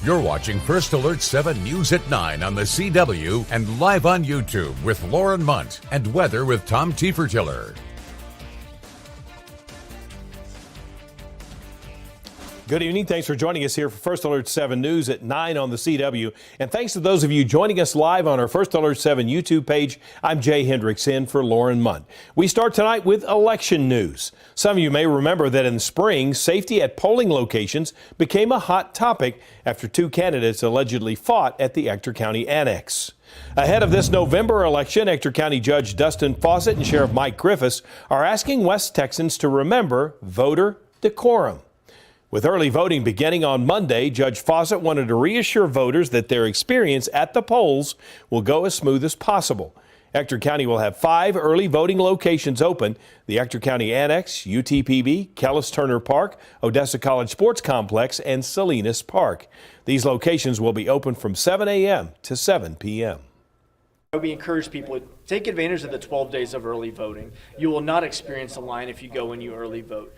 You're watching First Alert 7 News at 9 on the CW and live on YouTube with Lauren Munt and weather with Tom Tiefertiller. Good evening. Thanks for joining us here for First Alert 7 News at 9 on the CW. And thanks to those of you joining us live on our First Alert 7 YouTube page. I'm Jay Hendricks in for Lauren Munt. We start tonight with election news. Some of you may remember that in the spring, safety at polling locations became a hot topic after two candidates allegedly fought at the Ector County Annex. Ahead of this November election, Ector County Judge Dustin Fawcett and Sheriff Mike Griffiths are asking West Texans to remember voter decorum. With early voting beginning on Monday, Judge Fawcett wanted to reassure voters that their experience at the polls will go as smooth as possible. Ector County will have 5 early voting locations open: the Ector County Annex, UTPB, Kellis Turner Park, Odessa College Sports Complex, and Salinas Park. These locations will be open from 7 a.m. to 7 p.m. We encourage people to take advantage of the 12 days of early voting. You will not experience a line if you go and you early vote.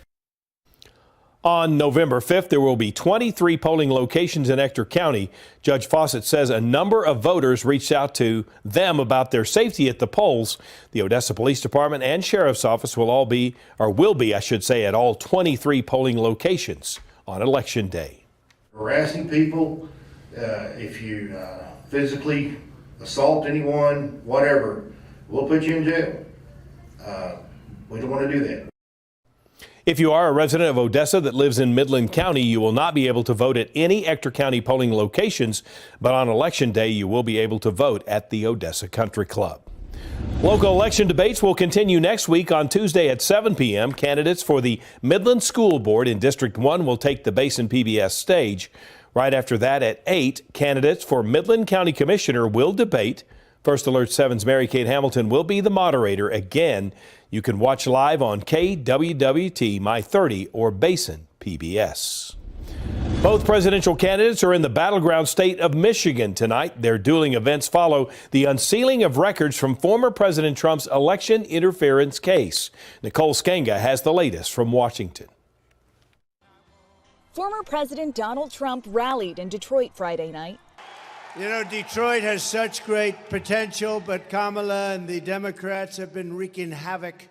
On November 5th, there will be 23 polling locations in Ector County. Judge Fawcett says a number of voters reached out to them about their safety at the polls. The Odessa Police Department and Sheriff's Office will be, I should say, at all 23 polling locations on Election Day. Harassing people, if you physically assault anyone, whatever, we'll put you in jail. We don't want to do that. If you are a resident of Odessa that lives in Midland County, you will not be able to vote at any Ector County polling locations, but on Election Day, you will be able to vote at the Odessa Country Club. Local election debates will continue next week on Tuesday at 7 p.m. Candidates for the Midland School Board in District 1 will take the Basin PBS stage. Right after that at 8, candidates for Midland County Commissioner will debate. First Alert 7's Mary Kate Hamilton will be the moderator again. You can watch live on KWWT, My 30, or Basin PBS. Both presidential candidates are in the battleground state of Michigan tonight. Their dueling events follow the unsealing of records from former President Trump's election interference case. Nicole Skenga has the latest from Washington. Former President Donald Trump rallied in Detroit Friday night. You know, Detroit has such great potential, but Kamala and the Democrats have been wreaking havoc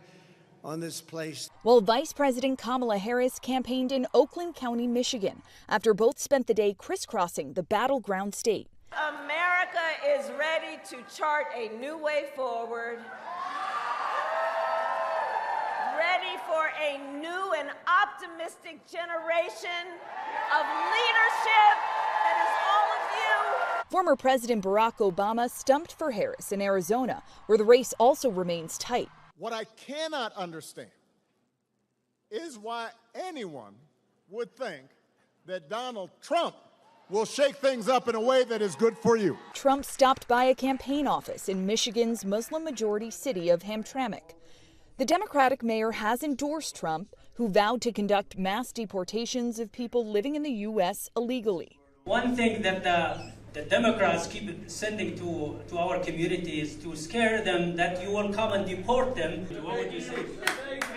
on this place. While Vice President Kamala Harris campaigned in Oakland County, Michigan, after both spent the day crisscrossing the battleground state. America is ready to chart a new way forward, ready for a new and optimistic generation of leadership that is all of you. Former President Barack Obama stumped for Harris in Arizona, where the race also remains tight. What I cannot understand is why anyone would think that Donald Trump will shake things up in a way that is good for you. Trump stopped by a campaign office in Michigan's Muslim-majority city of Hamtramck. The Democratic mayor has endorsed Trump, who vowed to conduct mass deportations of people living in the U.S. illegally. One thing that the Democrats keep sending to our communities to scare them that you will come and deport them. What would you say?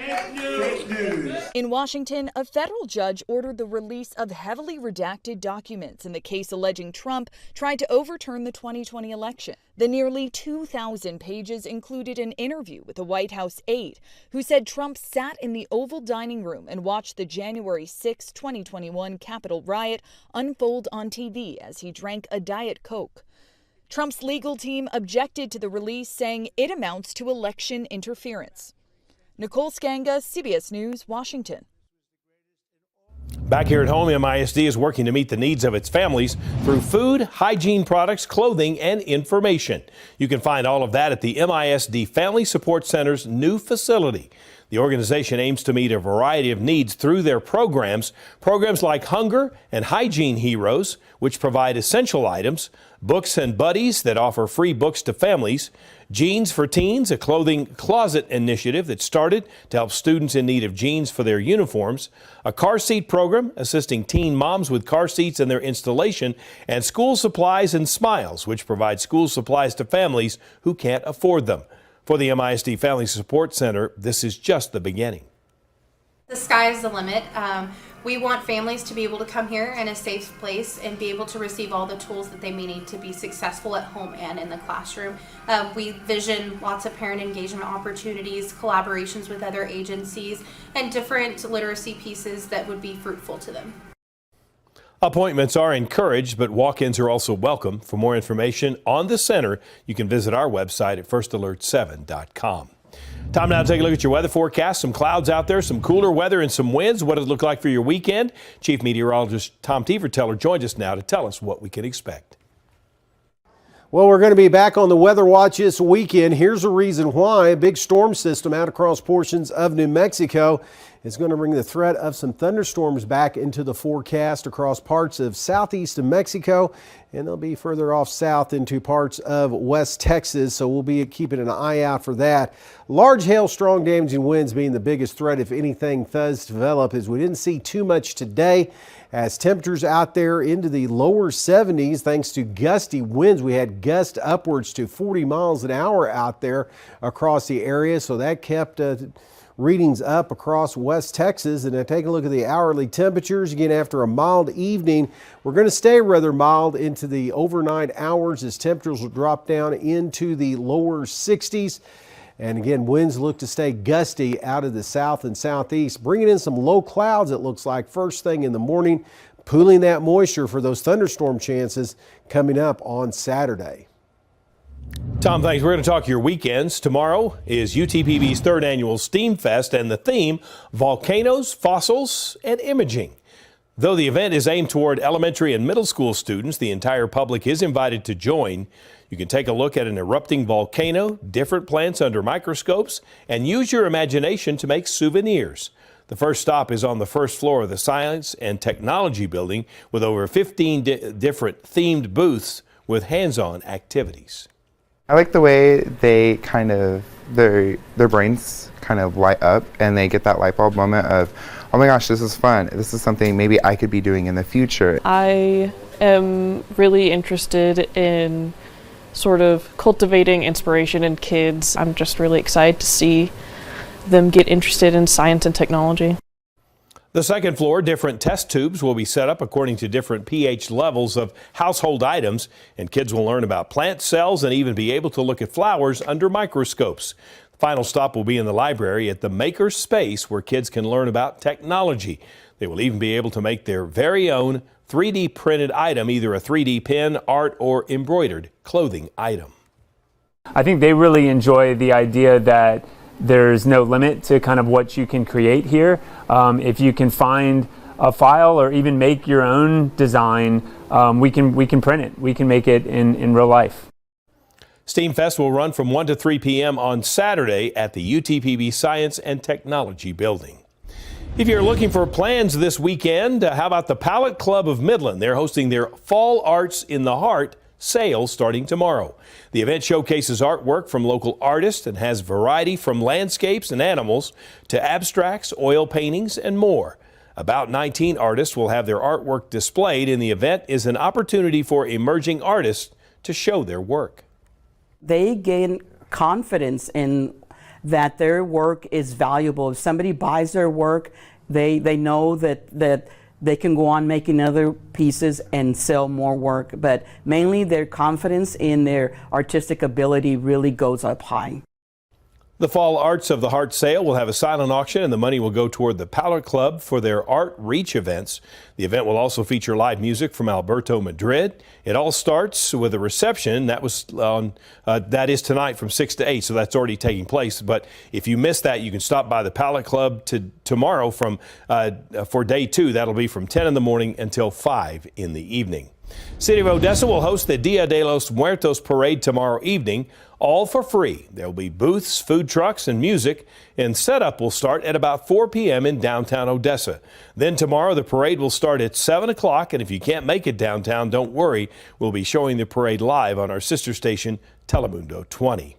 Fake news. In Washington, a federal judge ordered the release of heavily redacted documents in the case alleging Trump tried to overturn the 2020 election. The nearly 2,000 pages included an interview with a White House aide who said Trump sat in the Oval dining room and watched the January 6, 2021 Capitol riot unfold on TV as he drank a Diet Coke. Trump's legal team objected to the release, saying it amounts to election interference. Nicole Skenga, CBS News, Washington. Back here at home, MISD is working to meet the needs of its families through food, hygiene products, clothing, and information. You can find all of that at the MISD Family Support Center's new facility. The organization aims to meet a variety of needs through their programs like Hunger and Hygiene Heroes, which provide essential items, Books and Buddies that offer free books to families, Jeans for Teens, a clothing closet initiative that started to help students in need of jeans for their uniforms, a car seat program assisting teen moms with car seats and their installation, and School Supplies and Smiles, which provide school supplies to families who can't afford them. For the MISD Family Support Center, this is just the beginning. The sky is the limit. We want families to be able to come here in a safe place and be able to receive all the tools that they may need to be successful at home and in the classroom. We vision lots of parent engagement opportunities, collaborations with other agencies, and different literacy pieces that would be fruitful to them. Appointments are encouraged, but walk-ins are also welcome. For more information on the center, you can visit our website at firstalert7.com. Time now to take a look at your weather forecast. Some clouds out there, some cooler weather and some winds. What does it look like for your weekend? Chief Meteorologist Tom Teeverteller joins us now to tell us what we can expect. Well, we're going to be back on the Weather Watch this weekend. Here's a reason why. A big storm system out across portions of New Mexico is going to bring the threat of some thunderstorms back into the forecast across parts of southeast of Mexico, and they'll be further off south into parts of West Texas, so we'll be keeping an eye out for that. Large hail, strong damaging winds being the biggest threat if anything does develop, as we didn't see too much today. As temperatures out there into the lower 70s thanks to gusty winds. We had gusts upwards to 40 miles an hour out there across the area, so that kept readings up across West Texas. And take a look at the hourly temperatures. Again, after a mild evening, we're going to stay rather mild into the overnight hours as temperatures will drop down into the lower 60s. And again, winds look to stay gusty out of the south and southeast, bringing in some low clouds, it looks like, first thing in the morning, pooling that moisture for those thunderstorm chances coming up on Saturday. Tom, thanks. We're going to talk your weekends. Tomorrow is UTPB's third annual STEAM Fest, and the theme, volcanoes, fossils, and imaging. Though the event is aimed toward elementary and middle school students, the entire public is invited to join. You can take a look at an erupting volcano, different plants under microscopes, and use your imagination to make souvenirs. The first stop is on the first floor of the Science and Technology Building with over 15 different themed booths with hands-on activities. I like the way they kind of, their brains kind of light up and they get that light bulb moment of, oh my gosh, this is fun. This is something maybe I could be doing in the future. I am really interested in sort of cultivating inspiration in kids. I'm just really excited to see them get interested in science and technology. The second floor, different test tubes will be set up according to different pH levels of household items, and kids will learn about plant cells and even be able to look at flowers under microscopes. The final stop will be in the library at the Maker Space, where kids can learn about technology. They will even be able to make their very own 3D printed item, either a 3D pen, art, or embroidered clothing item. I think they really enjoy the idea that there's no limit to kind of what you can create here. If you can find a file or even make your own design, we can print it. We can make it in real life. STEAM Fest will run from 1 to 3 p.m. on Saturday at the UTPB Science and Technology Building. If you're looking for plans this weekend, how about the Palette Club of Midland? They're hosting their Fall Arts in the Heart sale starting tomorrow. The event showcases artwork from local artists and has variety from landscapes and animals to abstracts, oil paintings, and more. About 19 artists will have their artwork displayed, and the event is an opportunity for emerging artists to show their work. They gain confidence in that their work is valuable. If somebody buys their work, they know that they can go on making other pieces and sell more work. But mainly their confidence in their artistic ability really goes up high. The Fall Arts of the Heart sale will have a silent auction, and the money will go toward the Palette Club for their Art Reach events. The event will also feature live music from Alberto Madrid. It all starts with a reception that is tonight from 6 to 8, so that's already taking place. But if you missed that, you can stop by the Palette Club tomorrow for day 2. That'll be from 10 in the morning until 5 in the evening. City of Odessa will host the Dia de los Muertos parade tomorrow evening, all for free. There will be booths, food trucks, and music, and setup will start at about 4 p.m. in downtown Odessa. Then tomorrow the parade will start at 7 o'clock, and if you can't make it downtown, don't worry. We'll be showing the parade live on our sister station, Telemundo 20.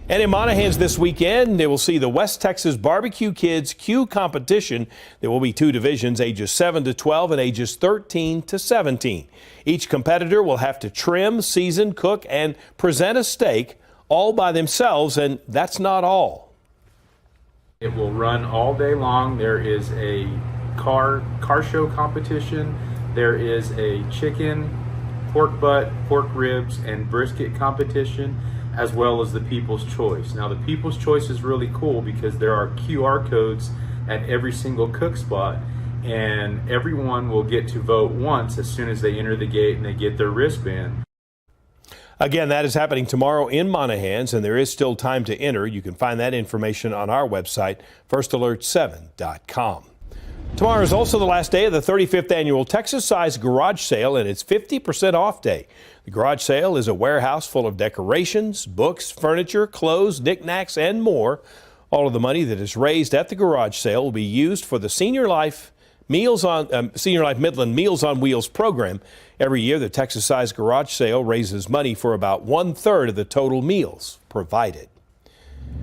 And in Monahans this weekend, they will see the West Texas Barbecue Kids Q competition. There will be 2 divisions, ages 7 to 12 and ages 13 to 17. Each competitor will have to trim, season, cook, and present a steak all by themselves, and that's not all. It will run all day long. There is a car show competition. There is a chicken, pork butt, pork ribs, and brisket competition, as well as the People's Choice. Now the People's Choice is really cool because there are QR codes at every single cook spot, and everyone will get to vote once as soon as they enter the gate and they get their wristband. Again, that is happening tomorrow in Monahans, and there is still time to enter. You can find that information on our website, firstalert7.com. Tomorrow is also the last day of the 35th annual Texas Size Garage Sale, and it's 50% off day. The garage sale is a warehouse full of decorations, books, furniture, clothes, knickknacks, and more. All of the money that is raised at the garage sale will be used for the Senior Life Midland Meals on Wheels program. Every year, the Texas Size Garage Sale raises money for about 1/3 of the total meals provided.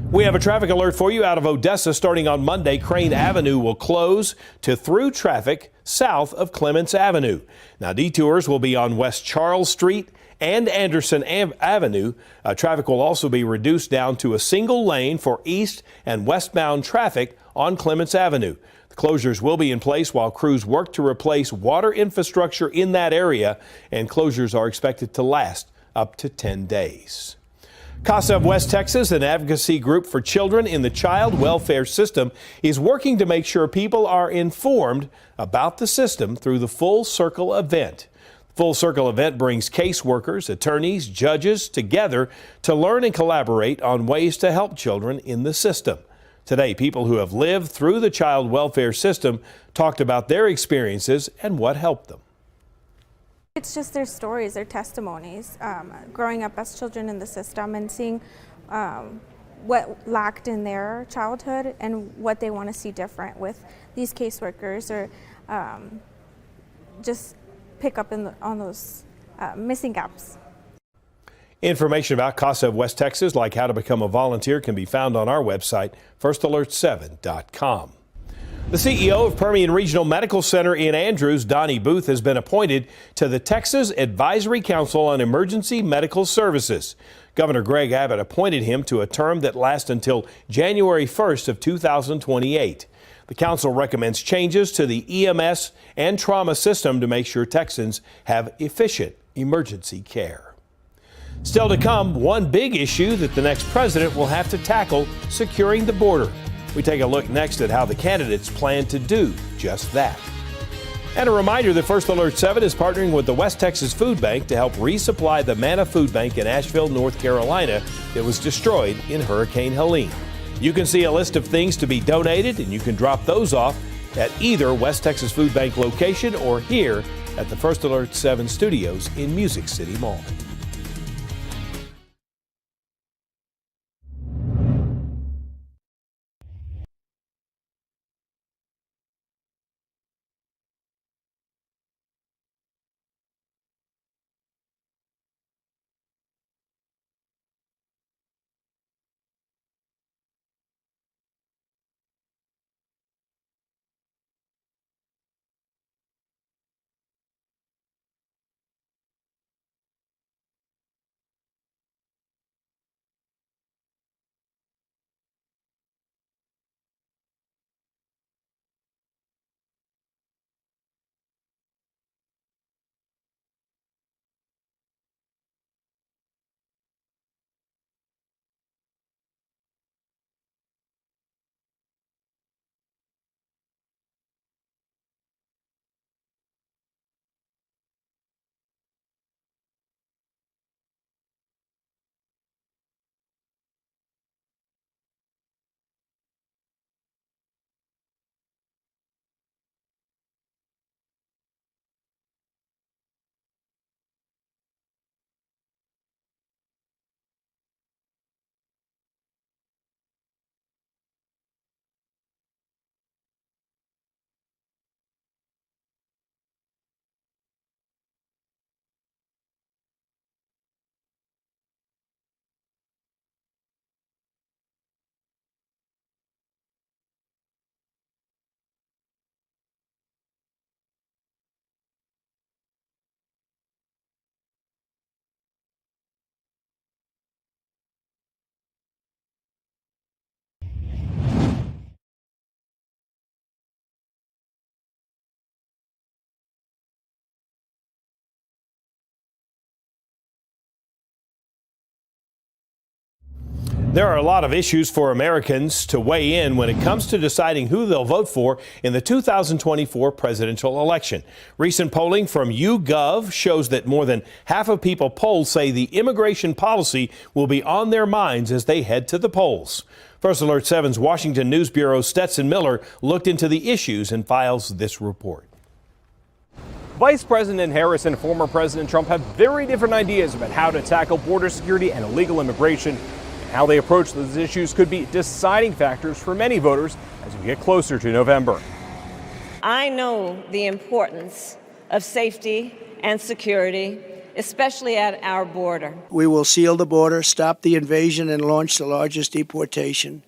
We have a traffic alert for you out of Odessa. Starting on Monday, Crane Avenue will close to through traffic south of Clements Avenue. Now, detours will be on West Charles Street and Anderson Avenue. Traffic will also be reduced down to a single lane for east and westbound traffic on Clements Avenue. The closures will be in place while crews work to replace water infrastructure in that area, and closures are expected to last up to 10 days. CASA of West Texas, an advocacy group for children in the child welfare system, is working to make sure people are informed about the system through the Full Circle event. The Full Circle event brings caseworkers, attorneys, judges together to learn and collaborate on ways to help children in the system. Today, people who have lived through the child welfare system talked about their experiences and what helped them. It's just their stories, their testimonies, growing up as children in the system and seeing what lacked in their childhood and what they want to see different with these caseworkers, or just pick up on those missing gaps. Information about CASA of West Texas, like how to become a volunteer, can be found on our website, firstalert7.com. The CEO of Permian Regional Medical Center in Andrews, Donnie Booth, has been appointed to the Texas Advisory Council on Emergency Medical Services. Governor Greg Abbott appointed him to a term that lasts until January 1st of 2028. The council recommends changes to the EMS and trauma system to make sure Texans have efficient emergency care. Still to come, one big issue that the next president will have to tackle: securing the border. We take a look next at how the candidates plan to do just that. And a reminder that First Alert 7 is partnering with the West Texas Food Bank to help resupply the Manna Food Bank in Asheville, North Carolina that was destroyed in Hurricane Helene. You can see a list of things to be donated, and you can drop those off at either West Texas Food Bank location or here at the First Alert 7 studios in Music City Mall. There are a lot of issues for Americans to weigh in when it comes to deciding who they'll vote for in the 2024 presidential election. Recent polling from YouGov shows that more than half of people polled say the immigration policy will be on their minds as they head to the polls. First Alert 7's Washington News Bureau's Stetson Miller looked into the issues and files this report. Vice President Harris and former President Trump have very different ideas about how to tackle border security and illegal immigration. How they approach those issues could be deciding factors for many voters as we get closer to November. I know the importance of safety and security, especially at our border. We will seal the border, stop the invasion, and launch the largest deportation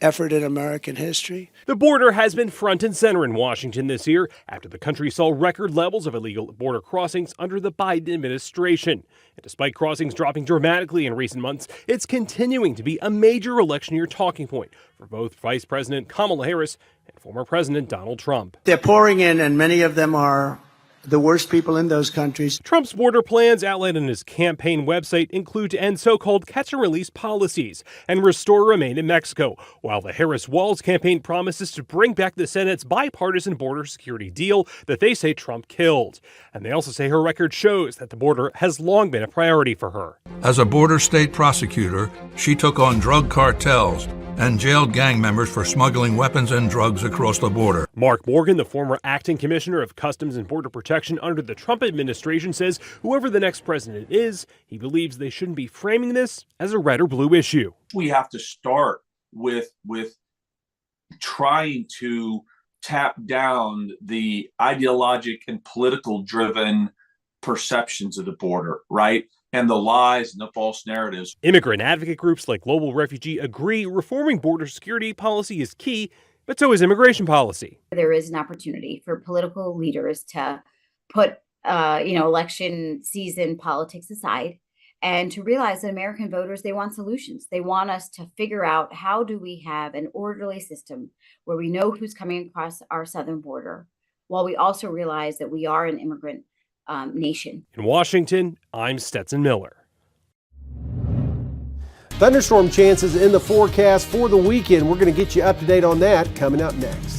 effort in American history. The border has been front and center in Washington this year after the country saw record levels of illegal border crossings under the Biden administration. And despite crossings dropping dramatically in recent months, it's continuing to be a major election year talking point for both Vice President Kamala Harris and former President Donald Trump. They're pouring in, and many of them are the worst people in those countries. Trump's border plans outlined on his campaign website include to end so-called catch-and-release policies and restore Remain in Mexico, while the Harris-Walz campaign promises to bring back the Senate's bipartisan border security deal that they say Trump killed. And they also say her record shows that the border has long been a priority for her. As a border state prosecutor, she took on drug cartels and jailed gang members for smuggling weapons and drugs across the border. Mark Morgan, the former acting commissioner of Customs and Border Protection under the Trump administration, says whoever the next president is, he believes they shouldn't be framing this as a red or blue issue. We have to start with trying to tap down the ideologic and political driven perceptions of the border, right? And the lies and the false narratives. Immigrant advocate groups like Global Refugee agree reforming border security policy is key, but so is immigration policy. There is an opportunity for political leaders to put, election season politics aside and to realize that American voters, they want solutions. They want us to figure out how do we have an orderly system where we know who's coming across our southern border, while we also realize that we are an immigrant nation. In Washington, I'm Stetson Miller. Thunderstorm chances in the forecast for the weekend. We're going to get you up to date on that coming up next.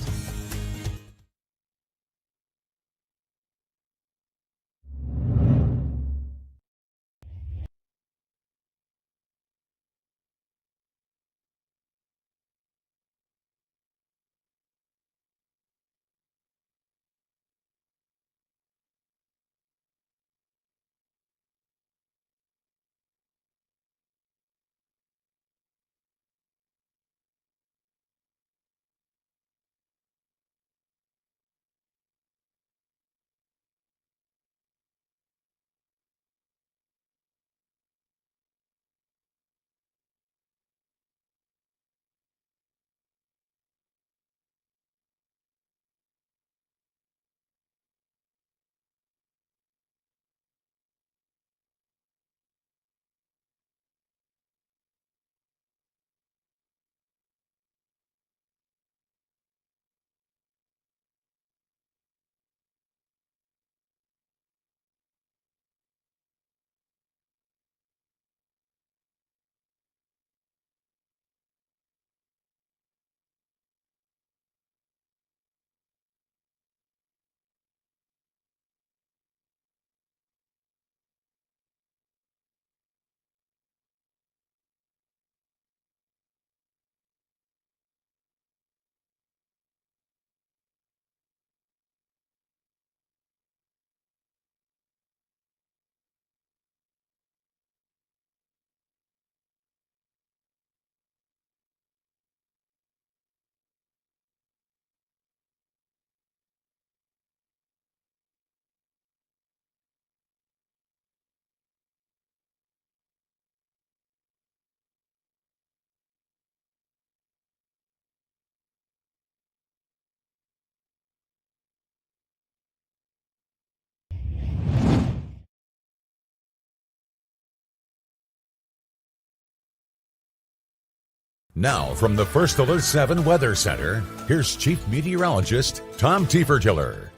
Now, from the First Alert 7 Weather Center, here's Chief Meteorologist Tom Tiefertiller.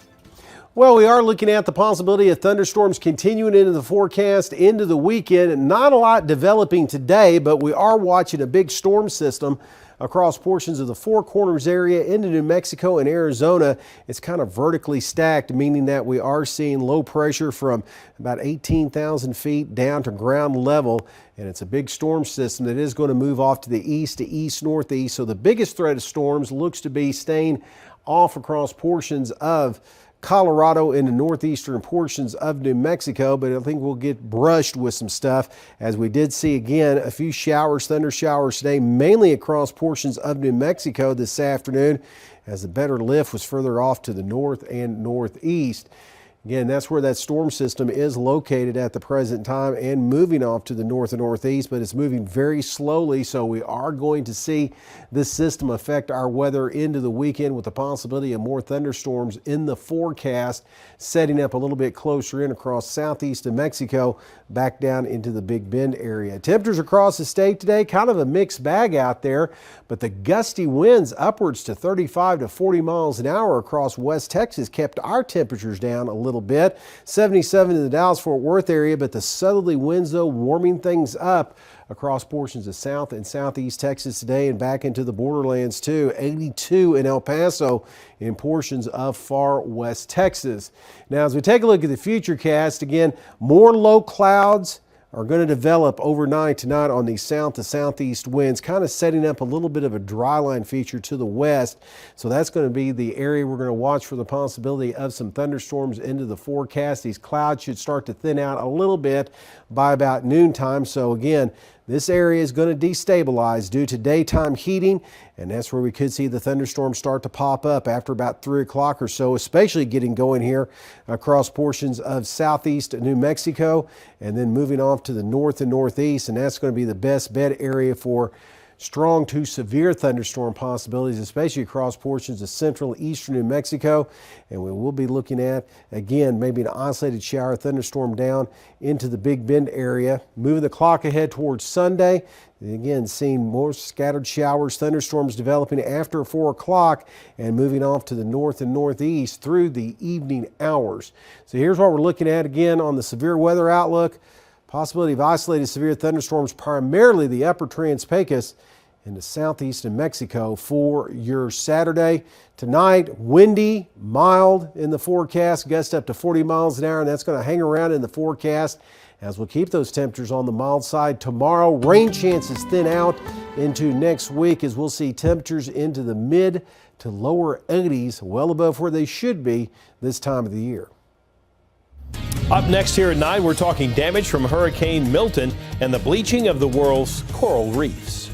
Well, we are looking at the possibility of thunderstorms continuing into the forecast into the weekend. Not a lot developing today, but we are watching a big storm system across portions of the Four Corners area into New Mexico and Arizona. It's kind of vertically stacked, meaning that we are seeing low pressure from about 18,000 feet down to ground level. And it's a big storm system that is going to move off to the east to east-northeast. So the biggest threat of storms looks to be staying off across portions of Colorado and the northeastern portions of New Mexico, but I think we'll get brushed with some stuff, as we did see again a few showers, thunder showers today, mainly across portions of New Mexico this afternoon, as the better lift was further off to the north and northeast. Again, that's where that storm system is located at the present time and moving off to the north and northeast, but it's moving very slowly, so we are going to see this system affect our weather into the weekend with the possibility of more thunderstorms in the forecast, setting up a little bit closer in across southeast New Mexico, back down into the Big Bend area. Temperatures across the state today, kind of a mixed bag out there, but the gusty winds upwards to 35 to 40 miles an hour across West Texas kept our temperatures down a little bit. 77 in the Dallas-Fort Worth area, but the southerly winds, though, warming things up across portions of South and Southeast Texas today and back into the borderlands too. 82 in El Paso in portions of far West Texas. Now, as we take a look at the futurecast, again, more low clouds are going to develop overnight tonight on the south to southeast winds, kind of setting up a little bit of a dry line feature to the west. So that's going to be the area we're going to watch for the possibility of some thunderstorms into the forecast. These clouds should start to thin out a little bit by about noontime. So again, this area is going to destabilize due to daytime heating, and that's where we could see the thunderstorms start to pop up after about 3 o'clock or so, especially getting going here across portions of southeast New Mexico and then moving off to the north and northeast, and that's going to be the best bet area for strong to severe thunderstorm possibilities, especially across portions of central eastern New Mexico. And we will be looking at, again, maybe an isolated shower thunderstorm down into the Big Bend area. Moving the clock ahead towards Sunday, again, seeing more scattered showers, thunderstorms developing after 4 o'clock and moving off to the north and northeast through the evening hours. So here's what we're looking at again on the severe weather outlook. Possibility of isolated severe thunderstorms, primarily the upper Trans-Pecos into southeast New Mexico for your Saturday. Tonight, windy, mild in the forecast, gust up to 40 miles an hour, and that's going to hang around in the forecast as we'll keep those temperatures on the mild side. Tomorrow, rain chances thin out into next week as we'll see temperatures into the mid to lower 80s, well above where they should be this time of the year. Up next here at 9, we're talking damage from Hurricane Milton and the bleaching of the world's coral reefs.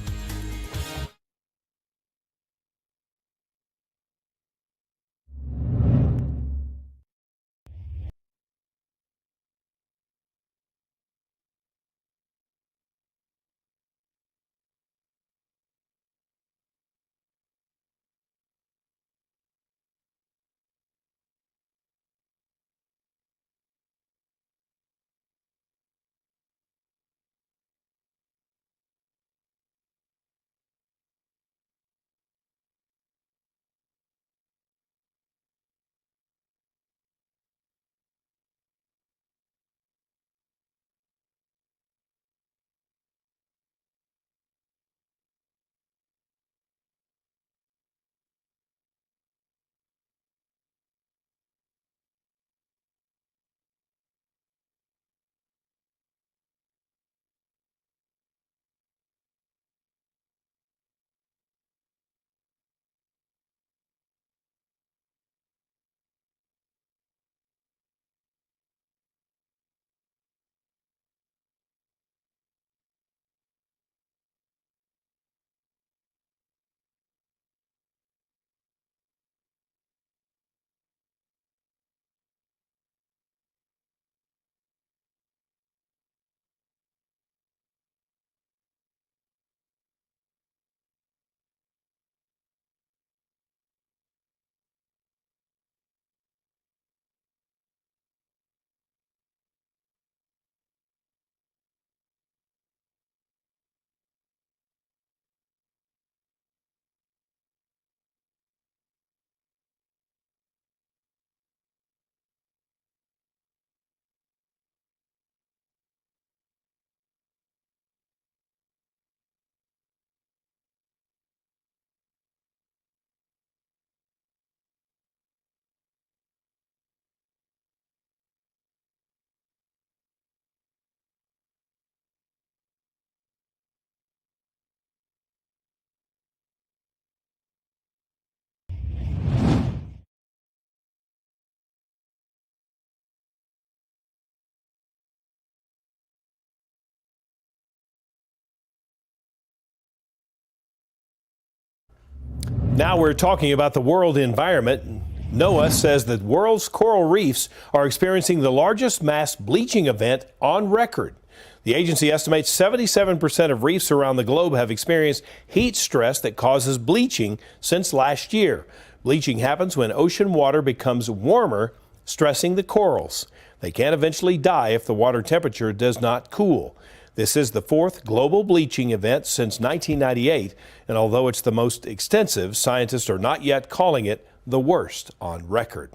Now we're talking about the world environment. NOAA says that world's coral reefs are experiencing the largest mass bleaching event on record. The agency estimates 77% of reefs around the globe have experienced heat stress that causes bleaching since last year. Bleaching happens when ocean water becomes warmer, stressing the corals. They can eventually die if the water temperature does not cool. This is the fourth global bleaching event since 1998, and although it's the most extensive, scientists are not yet calling it the worst on record.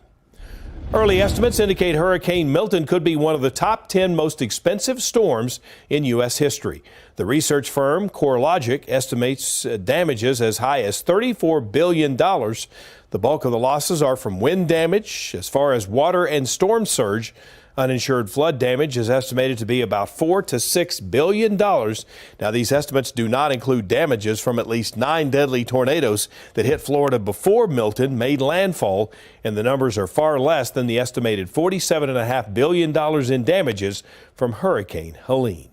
Early estimates indicate Hurricane Milton could be one of the top 10 most expensive storms in U.S. history. The research firm CoreLogic estimates damages as high as $34 billion. The bulk of the losses are from wind damage. As far as water and storm surge, uninsured flood damage is estimated to be about $4 to $6 billion. Now, these estimates do not include damages from at least 9 deadly tornadoes that hit Florida before Milton made landfall, and the numbers are far less than the estimated $47.5 billion in damages from Hurricane Helene.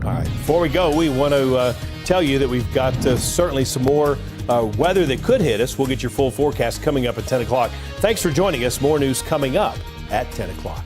All right, before we go, we want to tell you that we've got certainly some more weather that could hit us. We'll get your full forecast coming up at 10 o'clock. Thanks for joining us. More news coming up at 10 o'clock.